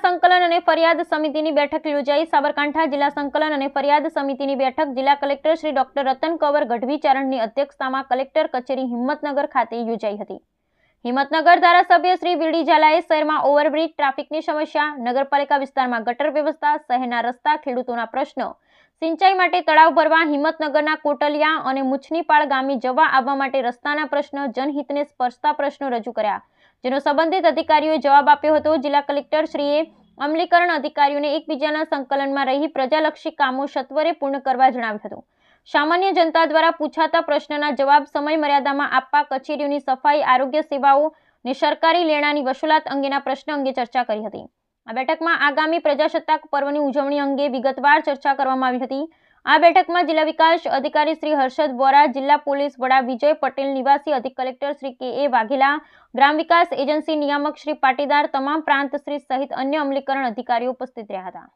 સંકલન અને ફરિયાદ સમિતિની બેઠક યોજાઈ। સાબરકાંઠા જિલ્લા સંકલન અને ફરિયાદ સમિતિની બેઠક જિલ્લા કલેક્ટર શ્રી ડોક્ટર રતન કંવર ગઢવી ચારણની અધ્યક્ષતામાં કલેક્ટર કચેરી હિંમતનગર ખાતે યોજાઈ હતી। હિંમતનગર ધારાસભ્ય શ્રી વીડી ઝાલાએ શહેરમાં ઓવરબ્રિજ, ટ્રાફિકની સમસ્યા, નગરપાલિકા વિસ્તારમાં ગટર વ્યવસ્થા, શહેરના રસ્તા, ખેડૂતોના પ્રશ્નો, સિંચાઈ માટે તળાવ ભરવા, હિંમતનગરના કોટલિયા અને મુછનીપાળ ગામે જવા આવવા માટે રસ્તાના પ્રશ્ન, જનહિતને સ્પર્શતા પ્રશ્નો રજૂ કર્યા, જેનો સંબંધિત અધિકારીઓએ જવાબ આપ્યો હતો। જિલ્લા કલેક્ટર શ્રીએ અમલીકરણ અધિકારીઓને એકબીજાના સંકલનમાં રહી પ્રજાલક્ષી કામો સત્વરે પૂર્ણ કરવા જણાવ્યું હતું। સામાન્ય જનતા દ્વારા પૂછાતા પ્રશ્નના જવાબ સમય મર્યાદામાં આપવા, કચેરીઓની સફાઈ, આરોગ્ય સેવાઓ અને સરકારી લેણાની વસૂલાત અંગેના પ્રશ્ન અંગે ચર્ચા કરી હતી। આ બેઠકમાં આગામી પ્રજાસત્તાક પર્વની ઉજવણી અંગે વિગતવાર ચર્ચા કરવામાં આવી હતી। આ બેઠકમાં જિલ્લા વિકાસ અધિકારી શ્રી હર્ષદ વોરા, જિલ્લા પોલીસ વડા વિજય પટેલ, નિવાસી અધિક કલેક્ટર શ્રી કે.એ. વાઘેલા, ગ્રામ વિકાસ એજન્સી નિયામક શ્રી પાટીદાર, તમામ પ્રાંત શ્રી સહિત અન્ય અમલીકરણ અધિકારીઓ ઉપસ્થિત રહ્યા હતા।